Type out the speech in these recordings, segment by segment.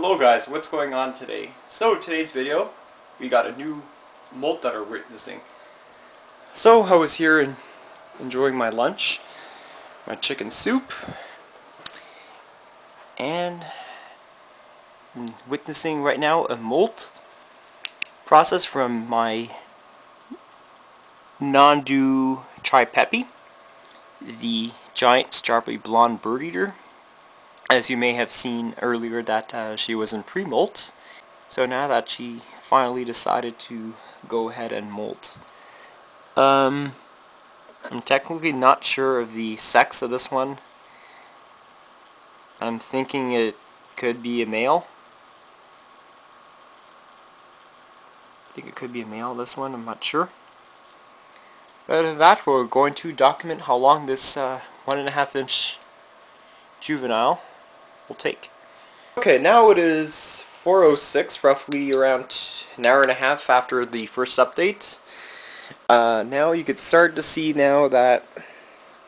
Hello guys, what's going on today? So today's video, we got a new molt that we're witnessing. So I was here and enjoying my lunch, my chicken soup, and I'm witnessing right now a molt process from my N.tripepii, the giant strawberry blonde bird eater. As you may have seen earlier that she was in pre-molt, so now that she finally decided to go ahead and molt. I'm technically not sure of the sex of this one. I'm thinking it could be a male. I think it could be a male, this one, I'm not sure. Other than that, we're going to document how long this 1.5 inch juvenile will take. Okay, now it is 4:06, roughly around an hour and a half after the first update. Now you can start to see now that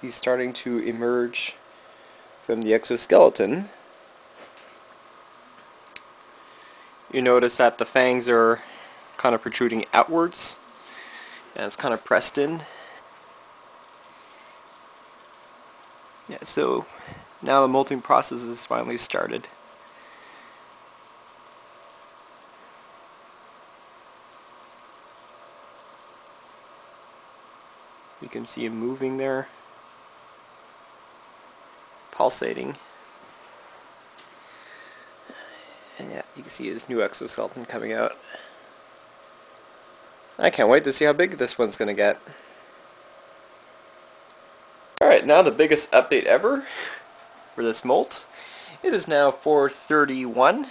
he's starting to emerge from the exoskeleton. You notice that the fangs are kind of protruding outwards, and it's kind of pressed in. Yeah, so now the molting process is finally started. You can see him moving there, pulsating. And yeah, you can see his new exoskeleton coming out. I can't wait to see how big this one's gonna get. Alright, now the biggest update ever for this molt. It is now 4:31,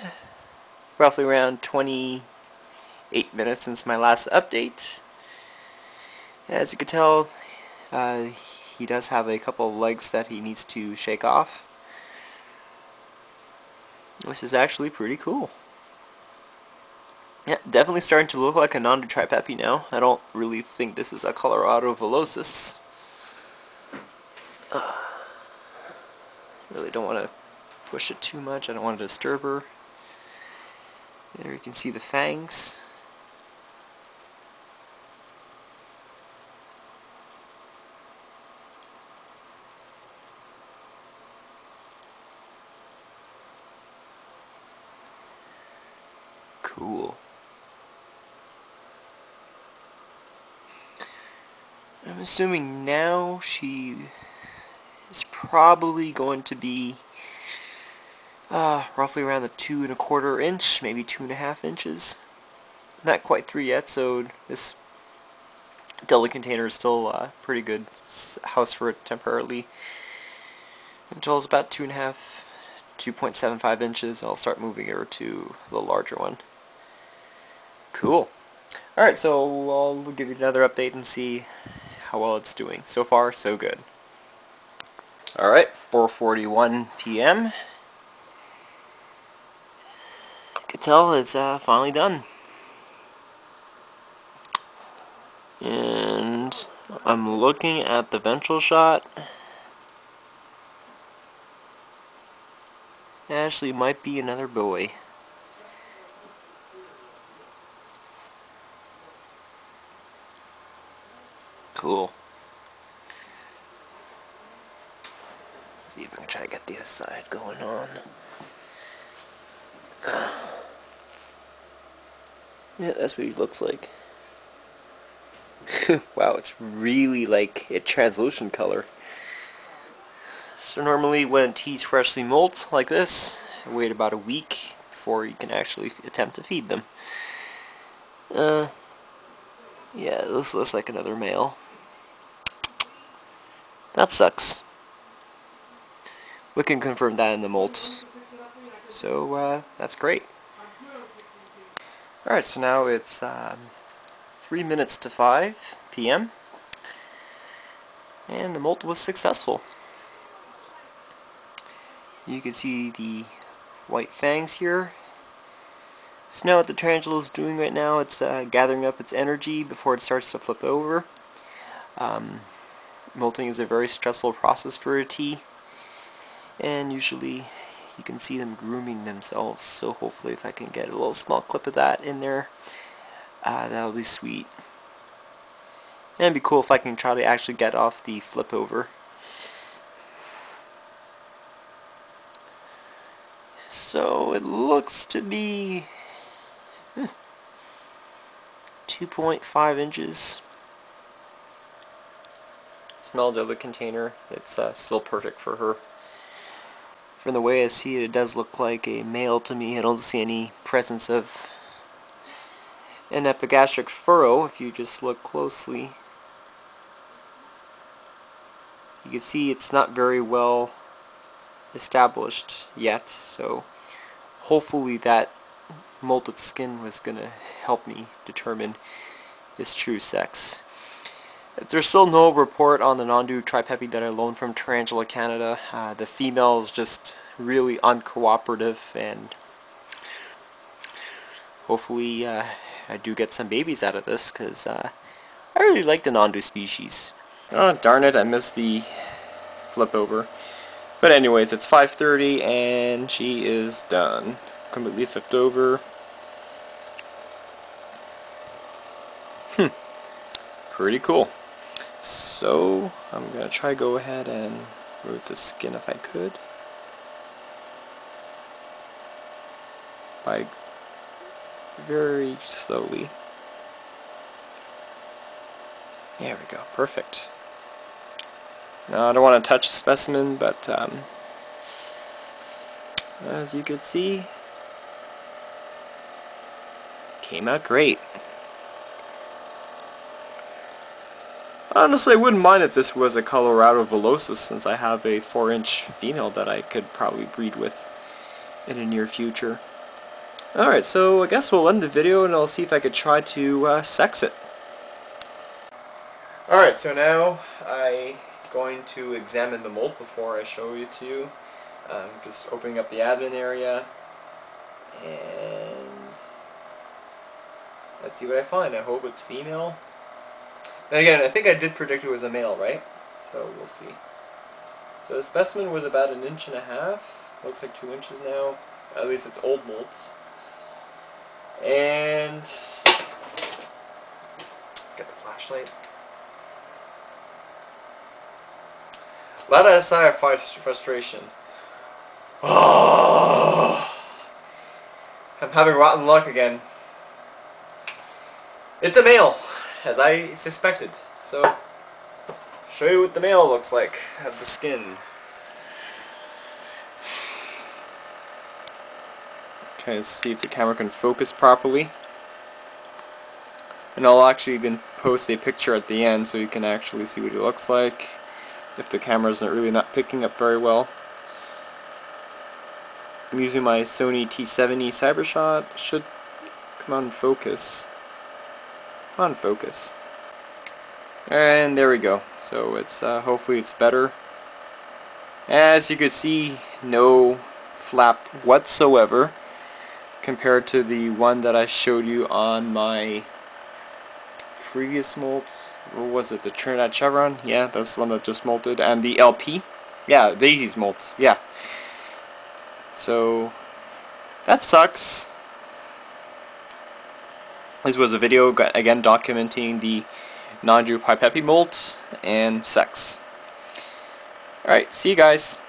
roughly around 28 minutes since my last update. As you can tell, he does have a couple of legs that he needs to shake off, which is actually pretty cool. Yeah, definitely starting to look like a N.tripepii now. I don't really think this is a Colorado velocis. Really don't want to push it too much. I don't want to disturb her. There you can see the fangs. Cool. I'm assuming now she is probably going to be roughly around the 2.25 inch, maybe 2.5 inches. Not quite 3 yet, so this deli container is still a pretty good house for it temporarily. Until it's about 2.5, 2.75 inches, I'll start moving her to the larger one. Cool. Alright, so I'll give you another update and see how well it's doing. So far, so good. Alright, 4:41 p.m. You can tell it's finally done. And I'm looking at the ventral shot. Actually, might be another boy. Cool. Let's see if I can try to get the other side going on. Yeah, that's what he looks like. Wow, it's really like a translucent color. So normally when he's freshly molt like this, I wait about a week before you can actually attempt to feed them. Yeah, this looks like another male. That sucks. We can confirm that in the molt. So, that's great. Alright, so now it's 3 minutes to 5 p.m. And the molt was successful. You can see the white fangs here. So now what the tarantula is doing right now, it's gathering up its energy before it starts to flip over. Molting is a very stressful process for a T, and usually you can see them grooming themselves. So hopefully if I can get a little small clip of that in there, that'll be sweet. And it'd be cool if I can try to actually get off the flip over. So it looks to be 2.5 inches. Smelled out of the container. It's still perfect for her. From the way I see it, it does look like a male to me. I don't see any presence of an epigastric furrow if you just look closely. You can see it's not very well established yet, so hopefully that molted skin was going to help me determine his true sex. There's still no report on the N.tripepii that I loaned from Tarantula Canada. The female is just really uncooperative, and hopefully I do get some babies out of this, because I really like the Nhandu species. Oh darn it, I missed the flip over. But anyways, it's 5:30 and she is done. Completely flipped over. Pretty cool. So I'm gonna try go ahead and remove the skin if I could. By very slowly. There we go, perfect. Now I don't want to touch the specimen, but as you can see, came out great. Honestly, I wouldn't mind if this was a Colorado Velocis, since I have a 4-inch female that I could probably breed with in the near future. Alright, so I guess we'll end the video and I'll see if I could try to sex it. Alright, so now I'm going to examine the molt before I show it to you. Just opening up the abdomen area, and let's see what I find. I hope it's female. And again, I think I did predict it was a male, right? So we'll see. So the specimen was about 1.5 inches. Looks like 2 inches now. At least it's old molts. And get the flashlight. Let us sigh of frustration. Oh, I'm having rotten luck again. It's a male, as I suspected. So, show you what the male looks like of the skin. Okay, let's see if the camera can focus properly. And I'll actually even post a picture at the end so you can actually see what he looks like, if the camera's really not picking up very well. I'm using my Sony T70 CyberShot. Should come on focus. On focus. And there we go. So it's hopefully it's better. As you can see, no flap whatsoever compared to the one that I showed you on my previous molt. What was it? The Trinidad Chevron? Yeah, that's the one that just molted. And the LP? Yeah, Daisy's molt. Yeah. So that sucks. This was a video again documenting the N.tripepii molt and sex. Alright, see you guys.